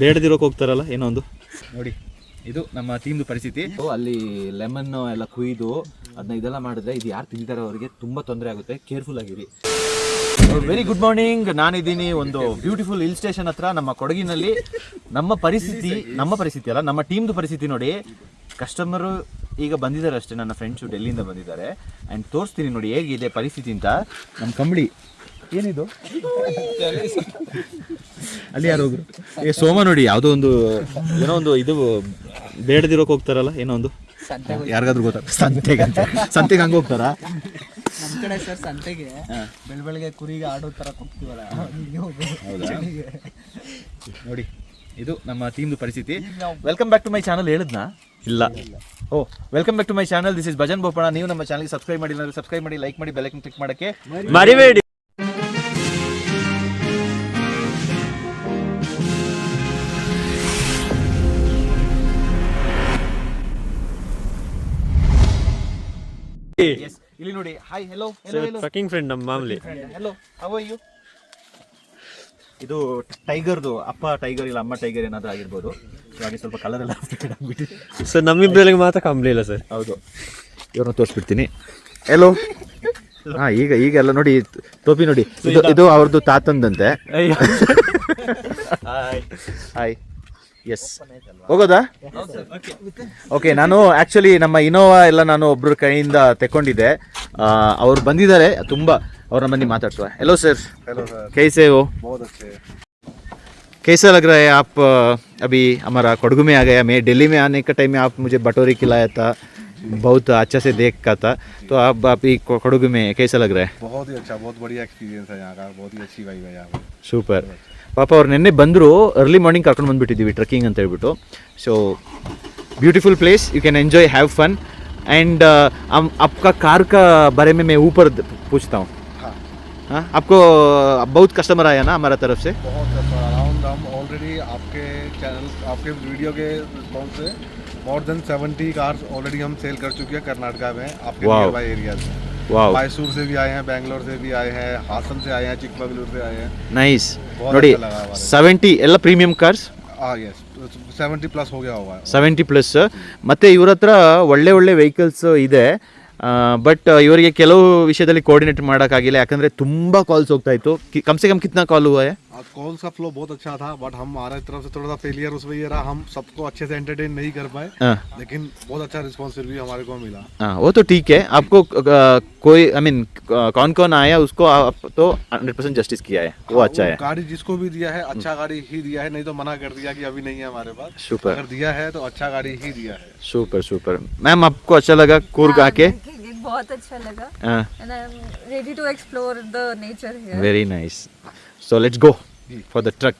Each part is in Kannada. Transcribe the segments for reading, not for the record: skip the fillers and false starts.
ಬೇಡದಿರೋಕೆ ಹೋಗ್ತಾರಲ್ಲ ಏನೋ ಒಂದು ನೋಡಿ. ಇದು ನಮ್ಮ ಟೀಮ್ದು ಪರಿಸ್ಥಿತಿ. ಅಲ್ಲಿ ಲೆಮನ್ ಎಲ್ಲ ಕುಯ್ದು ಅದನ್ನ ಇದೆಲ್ಲ ಮಾಡಿದ್ರೆ ಇದು ಯಾರು ತಿಂತಾರೆ ಅವರಿಗೆ ತುಂಬ ತೊಂದರೆ ಆಗುತ್ತೆ. ಕೇರ್ಫುಲ್ ಆಗಿರಿ. Very good morning. ನಾನಿದ್ದೀನಿ ಒಂದು ಬ್ಯೂಟಿಫುಲ್ ಹಿಲ್ ಸ್ಟೇಷನ್ ಹತ್ರ ನಮ್ಮ ಕೊಡಗಿನಲ್ಲಿ. ನಮ್ಮ ಪರಿಸ್ಥಿತಿ ಅಲ್ಲ, ನಮ್ಮ ಟೀಮ್ದು ಪರಿಸ್ಥಿತಿ ನೋಡಿ. ಕಸ್ಟಮರು ಈಗ ಬಂದಿದ್ದಾರೆ ಅಷ್ಟೇ, ನನ್ನ ಫ್ರೆಂಡ್ಸು ಡೆಲ್ಲಿಯಿಂದ ಬಂದಿದ್ದಾರೆ. ಆ್ಯಂಡ್ ತೋರಿಸ್ತೀನಿ ನೋಡಿ ಹೇಗಿದೆ ಪರಿಸ್ಥಿತಿ ಅಂತ. ನಮ್ಮ ಕಂಬಳಿ ಏನಿದು ಅಲ್ಲಿ ಯಾರು ಹೋಗ್ರು ಸೋಮ ನೋಡಿ, ಯಾವುದೋ ಒಂದು ಏನೋ ಒಂದು ಇದು ಬೇಡದಿರೋಕೆ ಹೋಗ್ತಾರಲ್ಲ ಏನೋ ಒಂದು, ಯಾರಿಗಾದ್ರೂ ಗೊತ್ತಾ? ಸಂತೆಗೆ ಹಂಗೆ ಹೋಗ್ತಾರಾ? ನಮ್ಮ ಕಡೆ ಸರ್ ಸಂತೆಗೆ ಬೆಳಗ್ಗೆ ಕುರಿಗೆ ಆಡೋ ಥರ ಹೋಗ್ತೀವಲ್ಲ. ಹೌದಾ? ನೋಡಿ ಇದು ನಮ್ಮ ಟೀಮ್ದು ಪರಿಸ್ಥಿತಿ. Welcome back to my channel. ಹೇಳಿದ್ನಾ? ಇಲ್ಲ. Welcome back to my channel. This is Bhajan Bopanna. ನೀವು ನಮ್ಮ ಚಾನಲ್ಗೆ ಸಬ್ಸ್ಕ್ರೈಬ್ ಮಾಡಿಲ್ಲ ಅಂದರೆ ಸಬ್ಸ್ಕ್ರೈಬ್ ಮಾಡಿ, ಲೈಕ್ ಮಾಡಿ, ಬೆಲ್ ಐಕಾನ್ ಕ್ಲಿಕ್ ಮಾಡೋಕ್ಕೆ ಮರಿಬೇಡಿ. ಇಲ್ಲಿ ನೋಡಿ. Hi, hello. ಟ್ರಕ್ಕಿಂಗ್ ಫ್ರೆಂಡ್ ನಮ್ಮ ಮಾಮೂಲಿ. Hello, how are you? ಇದು ಟೈಗರ್ದು ಅಪ್ಪ ಟೈಗರ್ ಇಲ್ಲ ಅಮ್ಮ ಟೈಗರ್ ಏನಾದರೂ ಆಗಿರ್ಬೋದು. ಹಾಗೆ ಸ್ವಲ್ಪ ಕಲರ್ ಎಲ್ಲ ಆಗ್ಬಿಟ್ಟಿದೆ ಸರ್. ನಮ್ಮಿಬ್ಬರಿಗೆ ಮಾತ್ರ ಕಂಬಳಿ ಇಲ್ಲ ಸರ್. ಹೌದು, ಇವ್ರನ್ನ ತೋರಿಸ್ಬಿಡ್ತೀನಿ. ಹೆಲೋ. ಹಾಂ, ಈಗ ಎಲ್ಲ ನೋಡಿ ಟೋಪಿ ನೋಡಿ. ಇದು ಅವ್ರದ್ದು ತಾತಂದಂತೆ. ಹಾಯ್. ಎಸ್, ಹೋಗೋದಾ? ಓಕೆ. ನಾನು ಆ್ಯಕ್ಚುಲಿ ನಮ್ಮ ಇನೋವಾ ಎಲ್ಲ ನಾನು ಒಬ್ಬರ ಕೈಯಿಂದ ತೆಕ್ಕೊಂಡಿದ್ದೆ. ಅವ್ರು ಬಂದಿದ್ದಾರೆ ತುಂಬ. ಅವ್ರನ್ನ ಬನ್ನಿ ಮಾತಾಡ್ಸುವ. हेलो सर, कैसे हो? बहुत अच्छे. कैसा लग रहा है आप? अभी हमारा कोडगु में आ गया. मैं दिल्ली में आने के टाइम में आप मुझे बटोरी खिलाया था, बहुत अच्छा से देख का था. तो आप अभी कोडगु में कैसा लग रहा है? बहुत ही अच्छा, बहुत बढ़िया एक्सपीरियंस है यहाँ का. बहुत ही अच्छी वाइब है यहाँ पर. ಸೂಪರ್. ಪಾಪ ಅವ್ರು ನಿನ್ನೆ ಬಂದರು, ಅರ್ಲಿ ಮಾರ್ನಿಂಗ್ ಕರ್ಕೊಂಡು ಬಂದುಬಿಟ್ಟಿದ್ದೀವಿ ಟ್ರೆಕ್ಕಿಂಗ್ ಅಂತ ಹೇಳ್ಬಿಟ್ಟು. So beautiful place, you can enjoy, have fun. And आपका कार का बारे में मैं ऊपर पूछता हूँ. हाँ, आपको बहुत कस्टमर आया ना हमारा तरफ से? बहुत अराउंड हम ऑलरेडी आपके चैनल, आपके वीडियो के रिस्पॉन्स से मोर देन 70 कार्स ऑलरेडी हम सेल कर चुके हैं कर्नाटका में, आपके नियर बाय एरियाज में. मैसूर से भी आए हैं, बेंगलोर से भी आए हैं, हासन से आए हैं, चिकमगलूर से आए हैं. नाइस. ನೋಡಿ 70 ಎಲ್ಲ ಪ್ರೀಮಿಯಂ ಕಾರ್ಸ್. यस, 70 प्लस हो गया होगा. 70 ಪ್ಲಸ್. ಮತ್ತು ಇವ್ರ ಹತ್ರ ಒಳ್ಳೆ ವೆಹಿಕಲ್ಸ್ ಇದೆ. ಬಟ್ ಇವರಿಗೆ ಕೆಲವು ವಿಷಯದಲ್ಲಿ ಕೋಆರ್ಡಿನೇಟ್ ಮಾಡೋಕ್ಕಾಗಿಲ್ಲ, ಯಾಕಂದರೆ ತುಂಬ ಕಾಲ್ಸ್ ಹೋಗ್ತಾ ಇತ್ತು. ಕಮ್ से कम कितना कॉल हुआ है? कॉल का फ्लो बहुत अच्छा था, बट हम हमारे तरफ से थोड़ा सा फेलियर उसमें ये रहा, हम सबको अच्छे से एंटरटेन नहीं कर पाए. लेकिन बहुत अच्छा रिस्पॉन्स फिर भी हमारे को मिला. हाँ, वो तो ठीक है. आपको कोई आई मीन कौन आया उसको आप तो 100% जस्टिस किया है, वो अच्छा है. गाड़ी जिसको भी दिया है अच्छा गाड़ी ही दिया है, नहीं तो मना कर दिया कि अभी नहीं है हमारे पास. सुपर. अगर दिया है तो अच्छा गाड़ी ही दिया है. सुपर. मैम, आपको अच्छा लगा कूर्ग आके? बहुत अच्छा लगा. and I'm ready to explore the nature here. Very nice. So let's go for the truck.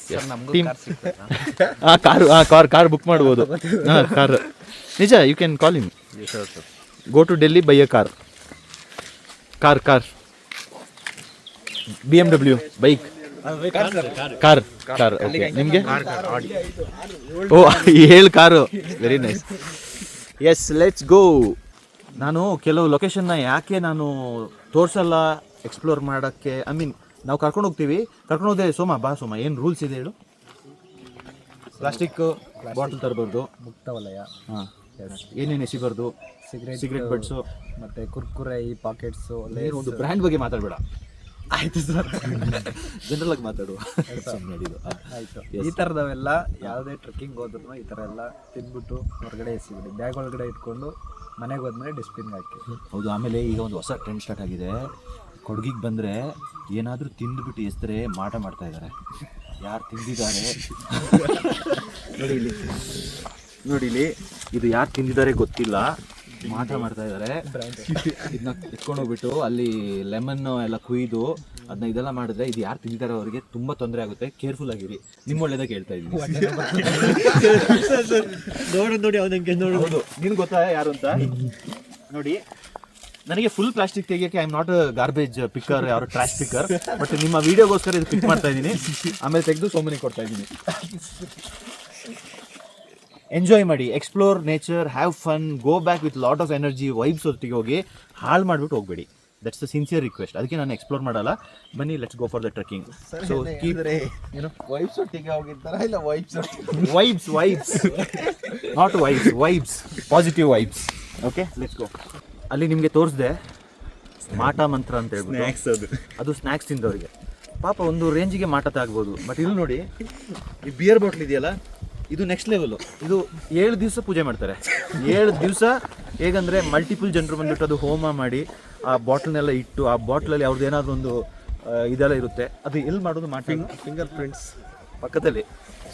Sir ನಮಗೂ ಕಾರ್ ಸಿಗ್ತದಾ? ಕಾರ್ ಬುಕ್ ಮಾಡ್ಬೋದು. ಹಾಂ, ಕಾರ್ ನಿಜ. You can call him. Go to Delhi by a car. BMW bike. Car okay. ನಿಮಗೆ ಓ, 7 car. Very nice. Yes, let's go. ನಾನು ಕೆಲವು ಲೊಕೇಶನ್ನ ಯಾಕೆ ನಾನು ತೋರಿಸಲ್ಲ ಎಕ್ಸ್ಪ್ಲೋರ್ ಮಾಡೋಕ್ಕೆ, ಐ ಮೀನ್ ನಾವು ಕರ್ಕೊಂಡು ಹೋಗ್ದೆ. ಸೋಮ ಬಾ ಸೋಮ, ಏನು ರೂಲ್ಸ್ ಇದೆ ಹೇಳು? ಪ್ಲಾಸ್ಟಿಕ್ ಬಾಟಲ್ ತರಬಾರ್ದು, ಮುಕ್ತ ವಲಯ. ಹಾಂ, ಏನೇನು ಎಸಿಬಾರ್ದು, ಸಿಗರೇಟ್ ಬಡ್ಸು, ಮತ್ತು ಕುರ್ಕುರೆ, ಈ ಪಾಕೆಟ್ಸು. ಒಂದು ಬ್ರ್ಯಾಂಡ್ ಬಗ್ಗೆ ಮಾತಾಡಬೇಡ ಆಯಿತು ಸರ್, ಜನರಲ್ ಆಗಿ ಮಾತಾಡುವ. ಆಯಿತು. ಈ ಥರದವೆಲ್ಲ ಯಾವುದೇ ಟ್ರೆಕ್ಕಿಂಗ್ ಹೋದ್ರೂ ಈ ಥರ ಎಲ್ಲ ತಿಂದ್ಬಿಟ್ಟು ಹೊರಗಡೆ ಎಸಿಬಿಡಿ. ಬ್ಯಾಗ್ ಒಳಗಡೆ ಇಟ್ಕೊಂಡು ಮನೆಗೆ ಹೋದ್ಮೇಲೆ ಡಸ್ಟ್ಬಿನ್ಗೆ ಹಾಕಿ. ಹೌದು. ಆಮೇಲೆ ಈಗ ಒಂದು ಹೊಸ ಟ್ರೆಂಡ್ ಸ್ಟಾರ್ಟ್ ಆಗಿದೆ. ಕೊಡಗಿಗೆ ಬಂದರೆ ಏನಾದರೂ ತಿಂದುಬಿಟ್ಟು ಎಸ್ತರೆ ಮಾಟ ಮಾಡ್ತಾ ಇದ್ದಾರೆ. ಯಾರು ತಿಂದಿದ್ದಾರೆ ನೋಡಿ ಇಲ್ಲಿ, ಇದು ಯಾರು ತಿಂದಿದ್ದಾರೆ ಗೊತ್ತಿಲ್ಲ, ಮಾಟ ಮಾಡ್ತಾ ಇದ್ದಾರೆ. ಇದನ್ನ ಎತ್ಕೊಂಡೋಗ್ಬಿಟ್ಟು ಅಲ್ಲಿ ಲೆಮನ್ ಎಲ್ಲ ಕುಯ್ದು ಅದನ್ನ ಇದೆಲ್ಲ ಮಾಡಿದ್ರೆ ಇದು ಯಾರು ತಿಂದಿದ್ದಾರೆ ಅವರಿಗೆ ತುಂಬ ತೊಂದರೆ ಆಗುತ್ತೆ. ಕೇರ್ಫುಲ್ ಆಗಿರಿ. ನಿಮ್ಮ ಒಳ್ಳೇದಾಗಿ ಹೇಳ್ತಾ ಇದ್ದೀನಿ. ನೋಡಿ ಅವನಿಗೆ ಹೌದು. ನಿನ್ಗೆ ಗೊತ್ತಾ ಯಾರು ಅಂತ? ನೋಡಿ, ನನಗೆ ಫುಲ್ ಪ್ಲಾಸ್ಟಿಕ್ ತೆಗಿಯೋಕ್ಕೆ I am not a garbage picker, ಯಾರು ಟ್ರಾಶ್ ಪಿಕ್ಕರ್. ಬಟ್ ನಿಮ್ಮ ವಿಡಿಯೋಗೋಸ್ಕರ ಇದು ಪಿಕ್ ಮಾಡ್ತಾ ಇದ್ದೀನಿ. ಆಮೇಲೆ ತೆಗೆದು ಸೋಮನಿಗೆ ಕೊಡ್ತಾ ಇದ್ದೀನಿ. ಎಂಜಾಯ್ ಮಾಡಿ, explore nature, have fun, go back with lot of energy, vibes ಒಟ್ಟಿಗೆ ಹೋಗಿ. ಹಾಳು ಮಾಡಿಬಿಟ್ಟು ಹೋಗಬೇಡಿ. That's the sincere request. ಅದಕ್ಕೆ ನಾನು ಎಕ್ಸ್ಪ್ಲೋರ್ ಮಾಡಲ್ಲ. ಬನ್ನಿ, let's go for the trekking. So vibes ಒಟ್ಟಿಗೆ ಹೋಗಿದ್ದಾರಾ ಇಲ್ಲ vibes vibes not vibes positive vibes. Okay, let's go. ಅಲ್ಲಿ ನಿಮಗೆ ತೋರಿಸ್ದೆ ಮಾಟ ಮಂತ್ರ ಅಂತ ಹೇಳ್ಬಿಟ್ಟು, ಅದು ಸ್ನ್ಯಾಕ್ಸ್ ತಿಂದವರಿಗೆ ಪಾಪ ಒಂದು ರೇಂಜಿಗೆ ಮಾಟ ತಾಗ್ಬೋದು. ಬಟ್ ಇಲ್ಲಿ ನೋಡಿ, ಈ ಬಿಯರ್ ಬಾಟ್ಲ್ ಇದೆಯಲ್ಲ, ಇದು ನೆಕ್ಸ್ಟ್ ಲೆವೆಲು. ಇದು 7 ದಿವಸ ಪೂಜೆ ಮಾಡ್ತಾರೆ. 7 ದಿವಸ ಹೇಗಂದರೆ ಮಲ್ಟಿಪಲ್ ಜನರು ಬಂದುಬಿಟ್ಟು ಅದು ಹೋಮ ಮಾಡಿ ಆ ಬಾಟ್ಲನ್ನೆಲ್ಲ ಇಟ್ಟು, ಆ ಬಾಟ್ಲಲ್ಲಿ ಅವ್ರದ್ದು ಏನಾದರೂ ಒಂದು ಇದೆಲ್ಲ ಇರುತ್ತೆ. ಅದು ಎಲ್ಲಿ ಮಾಡೋದು ಫಿಂಗರ್ ಪ್ರಿಂಟ್ಸ್ ಪಕ್ಕದಲ್ಲಿ.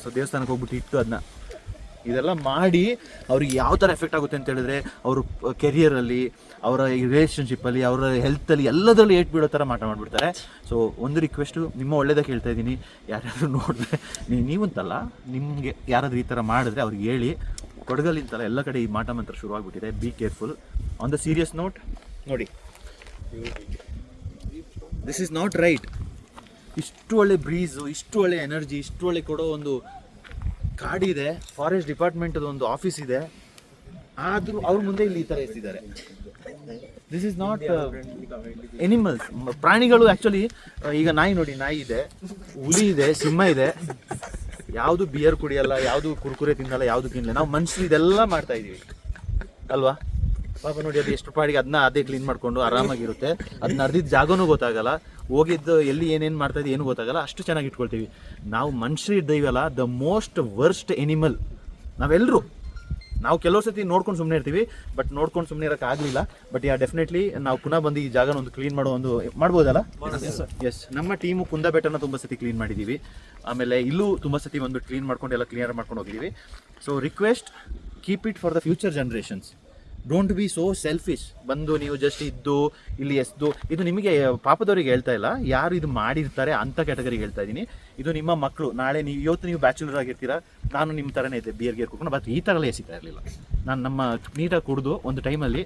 ಸೊ ದೇವಸ್ಥಾನಕ್ಕೆ ಹೋಗ್ಬಿಟ್ಟು ಇಟ್ಟು ಅದನ್ನ ಇದೆಲ್ಲ ಮಾಡಿ ಅವ್ರಿಗೆ ಯಾವ ಥರ ಎಫೆಕ್ಟ್ ಆಗುತ್ತೆ ಅಂತ ಹೇಳಿದ್ರೆ, ಅವರು ಕೆರಿಯರಲ್ಲಿ, ಅವರ ರಿಲೇಷನ್ಶಿಪ್ಪಲ್ಲಿ, ಅವರ ಹೆಲ್ತಲ್ಲಿ ಎಲ್ಲದರಲ್ಲೂ ಏಟ್ ಬೀಳೋ ಥರ ಮಾಡಿಬಿಡ್ತಾರೆ. ಸೊ ಒಂದು ರಿಕ್ವೆಸ್ಟು, ನಿಮ್ಮ ಒಳ್ಳೇದಾಗಿ ಹೇಳ್ತಾ ಇದ್ದೀನಿ, ಯಾರ್ಯಾರು ನೋಡಿದ್ರೆ ನೀವಂತಲ್ಲ, ನಿಮಗೆ ಯಾರಾದರೂ ಈ ಥರ ಮಾಡಿದ್ರೆ ಅವ್ರಿಗೆ ಹೇಳಿ. ಕೊಡಗಲ್ಲಿಂತಲ್ಲ ಎಲ್ಲ ಕಡೆ ಈ ಮಾಟ ಮಂತ್ರ ಶುರುವಾಗ್ಬಿಟ್ಟಿದೆ. Be careful. On the serious note, ನೋಡಿ, ದಿಸ್ ಈಸ್ ನಾಟ್ ರೈಟ್. ಇಷ್ಟು ಒಳ್ಳೆ ಬ್ರೀಸು, ಇಷ್ಟು ಒಳ್ಳೆ ಎನರ್ಜಿ, ಇಷ್ಟು ಒಳ್ಳೆ ಕೊಡೋ ಒಂದು ಕಾಡಿದೆ, ಫಾರೆಸ್ಟ್ ಡಿಪಾರ್ಟ್ಮೆಂಟದ ಒಂದು ಆಫೀಸ್ ಇದೆ, ಆದರೂ ಅವ್ರ ಮುಂದೆ ಇಲ್ಲಿ ಈ ಥರ ಎತ್ತಿದ್ದಾರೆ. This is not animals. ಪ್ರಾಣಿಗಳು ಆ್ಯಕ್ಚುಲಿ, ಈಗ ನಾಯಿ ನೋಡಿ, ನಾಯಿ ಇದೆ, ಹುಲಿ ಇದೆ, ಸಿಂಹ ಇದೆ, ಯಾವುದು ಬಿಯರ್ ಕುಡಿಯಲ್ಲ, ಯಾವುದು ಕುರ್ಕುರೆ ತಿನ್ನಲ್ಲ, ಯಾವುದು ತಿನ್ನಲ್ಲ. ನಾವು ಮನುಷ್ಯರು ಇದೆಲ್ಲ ಮಾಡ್ತಾ ಇದ್ದೀವಿ ಅಲ್ವಾ? ಪಾಪ ನೋಡಿ, ಅದು ಎಷ್ಟು ಪಾಡಿಗೆ ಅದನ್ನ ಅದೇ ಕ್ಲೀನ್ ಮಾಡಿಕೊಂಡು ಆರಾಮಾಗಿರುತ್ತೆ. ಅದನ್ನ ಅರ್ದಿದ್ದ ಜಾಗನೂ ಗೊತ್ತಾಗಲ್ಲ, ಹೋಗಿದ್ದು ಎಲ್ಲಿ ಏನೇನು ಮಾಡ್ತಾ ಇದ್ದೀವಿ ಏನು ಗೊತ್ತಾಗಲ್ಲ, ಅಷ್ಟು ಚೆನ್ನಾಗಿ ಇಟ್ಕೊಳ್ತೀವಿ. ನಾವು ಮನುಷ್ಯರು ಇದ್ದೀವಲ್ಲ, ದ ಮೋಸ್ಟ್ ವರ್ಸ್ಟ್ ಎನಿಮಲ್ ನಾವೆಲ್ಲರೂ. ನಾವು ಕೆಲವು ಸತಿ ನೋಡ್ಕೊಂಡು ಸುಮ್ಮನೆ ಇರ್ತೀವಿ, ಬಟ್ ನೋಡ್ಕೊಂಡು ಸುಮ್ಮನೆ ಇರೋಕ್ಕಾಗಲಿಲ್ಲ. ಬಟ್ ಡೆಫಿನೆಟ್ಲಿ ನಾವು ಪುನಃ ಬಂದು ಈ ಜಾಗನ ಒಂದು ಕ್ಲೀನ್ ಮಾಡೋ ಒಂದು ಮಾಡ್ಬೋದಲ್ಲ? ಎಸ್, ನಮ್ಮ ಟೀಮು ಕುಂದಾಬೆಟ್ಟನ ತುಂಬ ಸತಿ ಕ್ಲೀನ್ ಮಾಡಿದ್ದೀವಿ. ಆಮೇಲೆ ಇಲ್ಲೂ ತುಂಬ ಸತಿ ಒಂದು ಕ್ಲೀನ್ ಮಾಡ್ಕೊಂಡು ಎಲ್ಲ ಕ್ಲಿಯರ್ ಮಾಡ್ಕೊಂಡು ಹೋಗಿದ್ದೀವಿ. So request, keep it for the future generations. Don't be so selfish. ಬಂದು ನೀವು ಜಸ್ಟ್ ಇದ್ದು ಇಲ್ಲಿ ಎಸ್ದು, ಇದು ನಿಮಗೆ ಪಾಪದವ್ರಿಗೆ ಹೇಳ್ತಾ ಇಲ್ಲ, ಯಾರು ಇದು ಮಾಡಿರ್ತಾರೆ ಅಂಥ ಕ್ಯಾಟಗರಿಗೆ ಹೇಳ್ತಾ ಇದ್ದೀನಿ. ಇದು ನಿಮ್ಮ ಮಕ್ಕಳು. ನಾಳೆ ಇವತ್ತು ನೀವು ಬ್ಯಾಚುಲರ್ ಆಗಿರ್ತೀರಾ, ನಾನು ನಿಮ್ಮ ಥರನೇ ಇದ್ದೆ, ಬಿಯರ್ ಗೇರ್ ಕುಡ್ಕೊಂಡು, ಬಟ್ ಈ ಥರ ಎಲ್ಲ ಎಸಿತಾ ಇರಲಿಲ್ಲ. ನಾನು ನಮ್ಮ ನೀಟಾಗಿ ಕುಡಿದು ಒಂದು ಟೈಮಲ್ಲಿ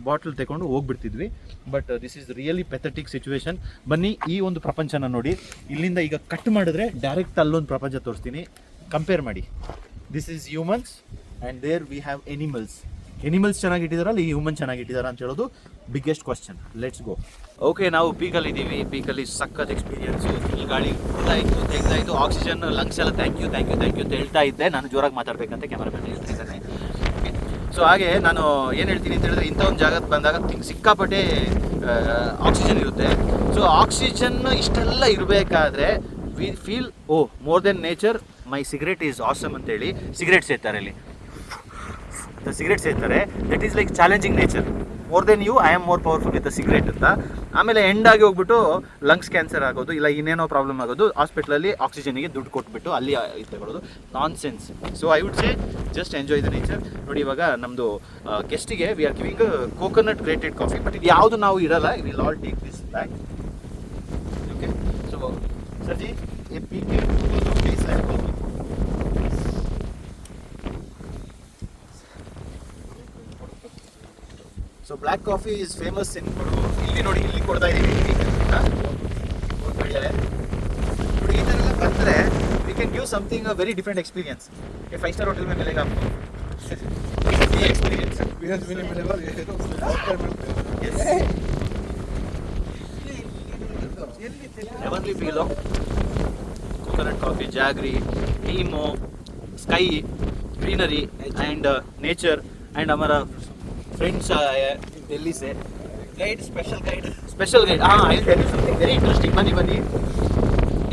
ಬಾಟ್ಲ್ ತಗೊಂಡು ಹೋಗ್ಬಿಡ್ತಿದ್ವಿ. But this is really pathetic situation. ಬನ್ನಿ, ಈ ಒಂದು ಪ್ರಪಂಚನ ನೋಡಿ. ಇಲ್ಲಿಂದ ಈಗ ಕಟ್ ಮಾಡಿದ್ರೆ ಡೈರೆಕ್ಟ್ ಅಲ್ಲೊಂದು ಪ್ರಪಂಚ ತೋರಿಸ್ತೀನಿ. ಕಂಪೇರ್ ಮಾಡಿ. This is humans and there we have animals. Animals ಚೆನ್ನಾಗಿಟ್ಟಿದಾರಲ್ಲ, ಈ ಹ್ಯೂಮನ್ ಚೆನ್ನಾಗಿಟ್ಟಿದಾರ ಅಂತ ಹೇಳೋದು biggest question. Let's go. Okay, ನಾವು ಪೀಕಲ್ಲಿ ಇದ್ದೀವಿ. ಪೀಕಲ್ಲಿ ಸಖತ್ ಎಕ್ಸ್ಪೀರಿಯನ್ಸು. ಈ ಗಾಳಿ ಕೂಲಾಯಿತು, ತೆಗ್ದಾಯಿತು, ಆಕ್ಸಿಜನ್, ಲಂಗ್ಸ್ ಎಲ್ಲ ಥ್ಯಾಂಕ್ ಯು ಅಂತ ಹೇಳ್ತಾ ಇದ್ದೆ. ನಾನು ಜೋರಾಗಿ ಮಾತಾಡಬೇಕಂತ ಕ್ಯಾಮರಾಮನ್ ಹೇಳ್ತಿದ್ದಾನೆ. ಸೊ ಹಾಗೆ ನಾನು ಏನು ಹೇಳ್ತೀನಿ ಅಂತ ಹೇಳಿದ್ರೆ, ಇಂಥ ಒಂದು ಜಾಗಕ್ಕೆ ಬಂದಾಗ ಸಿಕ್ಕಾಪಟ್ಟೆ ಆಕ್ಸಿಜನ್ ಇರುತ್ತೆ. ಸೊ ಆಕ್ಸಿಜನ್ ಇಷ್ಟೆಲ್ಲ ಇರಬೇಕಾದ್ರೆ we feel more than nature. My cigarette is awesome ಅಂತೇಳಿ ಸಿಗರೇಟ್ ಸೇರ್ತಾರೆ ಇಲ್ಲಿ. ಸಿಗರೇಟ್ ಸೇರ್ತಾರೆ. That is like challenging nature. More than you, I am more powerful with the cigarette ಅಂತ. ಆಮೇಲೆ ಎಂಡ್ ಆಗಿ ಹೋಗ್ಬಿಟ್ಟು ಲಂಗ್ಸ್ ಕ್ಯಾನ್ಸರ್ ಆಗೋದು, ಇಲ್ಲ ಇನ್ನೇನೋ ಪ್ರಾಬ್ಲಮ್ ಆಗೋದು, ಹಾಸ್ಪಿಟ್ಲಲ್ಲಿ ಆಕ್ಸಿಜನ್ಗೆ ದುಡ್ಡು ಕೊಟ್ಬಿಟ್ಟು ಅಲ್ಲಿ ಇದು ತಗೊಳ್ಳೋದು. Nonsense. So I would say just enjoy the nature. ನೋಡಿ, ಇವಾಗ ನಮ್ಮದು ಗೆಸ್ಟಿಗೆ we are giving coconut grated coffee. But ಇದು ಯಾವುದು ನಾವು ಇಡಲ್ಲ. Will all take this back. Okay, so ಸರ್ಜಿ ಎ ಪೀಕೆ please and coffee. So black coffee is famous in Kodagu. ಇಲ್ಲಿ ನೋಡಿ, ಇಲ್ಲಿ ಕೊಡ್ತಾ ಇದ್ದೀವಿ. ನೋಡಿ, ಈ ಥರ ಎಲ್ಲ ಬಂದರೆ we can give something very different experience. 5 star hotel में मिलेगा आपको ये experience. Heavenly feel of coconut coffee, jaggery, Nemo, sky, greenery and nature. And हमारा फ्रेंड्स आया दिल्ली से. Guide, special guide. हाँ, I tell you something very interesting. ಬನ್ನಿ.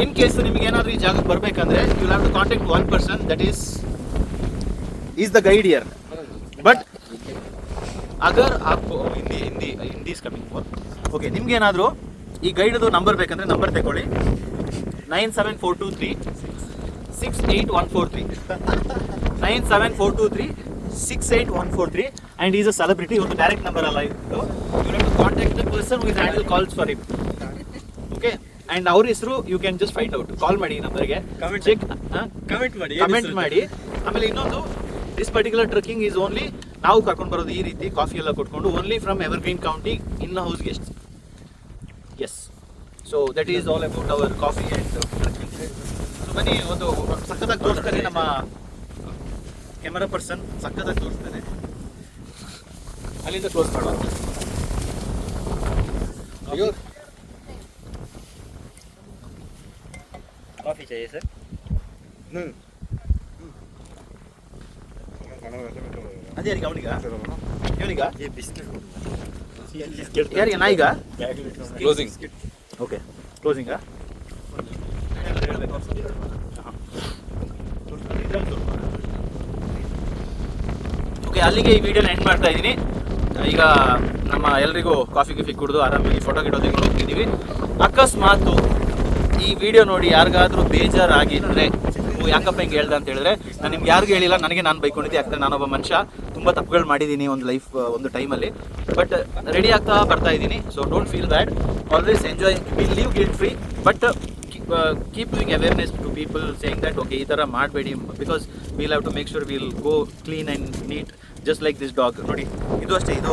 ಇನ್ ಕೇಸ್ ನಿಮಗೆ ಏನಾದರೂ ಈ ಜಾಗಕ್ಕೆ ಬರಬೇಕಂದ್ರೆ you have to contact one person, that is the guide here. But ಅಗರ್ आपको Hindi is coming for. Okay, ನಿಮ್ಗೇನಾದರೂ ಈ ಗೈಡದು ನಂಬರ್ ಬೇಕಂದ್ರೆ ನಂಬರ್ ತಗೊಳ್ಳಿ. 97423 68143. 97423 68143. And he is a celebrity. ಒಂದು ಡೈರೆಕ್ಟ್ ನಂಬರ್ ಅಲ್ಲ ಇದು. You have to contact the person who is handle calls for him. Okay, and ಅವ್ರ ಹೆಸರು you can just find out. Call ಮಾಡಿ ಈ ನಂಬರ್ಗೆ, ಕಮೆಂಟ್ ಮಾಡಿ. ಆಮೇಲೆ ಇನ್ನೊಂದು, this particular trekking is only, ನಾವು ಕರ್ಕೊಂಡು ಬರೋದು ಈ ರೀತಿ ಕಾಫಿ ಎಲ್ಲ ಕೊಟ್ಕೊಂಡು, only from evergreen county in house guest. Yes, so that is all about our coffee and trekking. So ಬನ್ನಿ, ಒಂದು ಸಖತ್ತಾಗಿ ತೋರಿಸ್ತಾರೆ ನಮ್ಮ ಕ್ಯಾಮರಾ ಪರ್ಸನ್. ಸಖತ್ತಾಗಿ ತೋರಿಸ್ತಾನೆ. ಅಲ್ಲಿಂದ ಕ್ಲೋಸ್ ಮಾಡುವ. कॉफी चाहिए सर ಅದೇ ಯಾರಿಗೆ ಅವನಿಗ ಇವನಿಗ ಯಾರಿಗೆ ನಾಯಿಗ ಕ್ಲೋಸಿಂಗ್ ಓಕೆ ಕ್ಲೋಸಿಂಗಾ ಓಕೆ ಅಲ್ಲಿಗೆ ಈ ವಿಡಿಯೋನ ಎಂಡ್ ಮಾಡ್ತಾ ಇದ್ದೀನಿ. ಈಗ ನಮ್ಮ ಎಲ್ರಿಗೂ ಕಾಫಿ ಗಿಫಿ ಕುಡಿದು ಆರಾಮಾಗಿ ಫೋಟೋ ಗಿಟೋ ತೆಗೆದು ಹೋಗ್ತಿದ್ದೀವಿ. ಅಕಸ್ಮಾತು ಈ ವಿಡಿಯೋ ನೋಡಿ ಯಾರಿಗಾದ್ರೂ ಬೇಜಾರಾಗಿದ್ರೆ ಯಾಕಪ್ಪ ಹಿಂಗೆ ಹೇಳ್ದೆ ಅಂತ ಹೇಳಿದ್ರೆ ನಾನು ನಿಮ್ಗೆ ಯಾರಿಗೂ ಹೇಳಿಲ್ಲ, ನನಗೆ ನಾನು ಬೈಕೊಂಡಿದ್ದೆ. ಯಾಕಂದರೆ ನಾನೊಬ್ಬ ಮನುಷ್ಯ ತುಂಬ ತಪ್ಪುಗಳು ಮಾಡಿದ್ದೀನಿ ಒಂದು ಟೈಮಲ್ಲಿ, ಬಟ್ ರೆಡಿ ಆಗ್ತಾ ಬರ್ತಾ ಇದ್ದೀನಿ. So don't feel bad, always enjoy, will leave guilt free, but keep doing awareness to people saying that okay ಈ ಥರ ಮಾಡಬೇಡಿ, because will have to make sure will go clean and neat just like this dog. ನೋಡಿ ಇದು ಅಷ್ಟೇ, ಇದು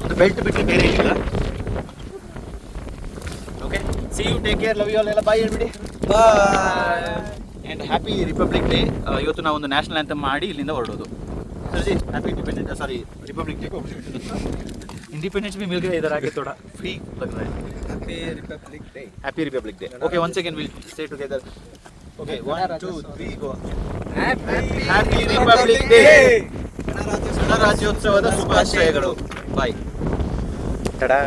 ಒಂದು ಬೆಲ್ಟ್ ಬಿಟ್ಟು ಬೇರೆ ಇಲ್ಲ. Okay, see you, take care, love you all. ಎಲ್ಲ ಬಾಯ್ ಹೇಳ್ಬಿಡಿ, bye and happy republic day. ಇವತ್ತು ನಾವು ಒಂದು ನ್ಯಾಷನಲ್ ಆ್ಯಂಥಮ್ ಮಾಡಿ ಇಲ್ಲಿಂದ ಹೊರಡೋದು. सरजी happy independence, sorry Republic day. Independence भी मिल गया इधर आके, थोड़ा फ्री लग रहा है. Happy Republic day. Okay, once again we'll stay together. Okay, 1 2 3 go. Happy Republic day. ಗಣರಾಜ್ಯೋತ್ಸವದ ಶುಭಾಶಯಗಳು. ಬಾಯ್. ಟಡಾ.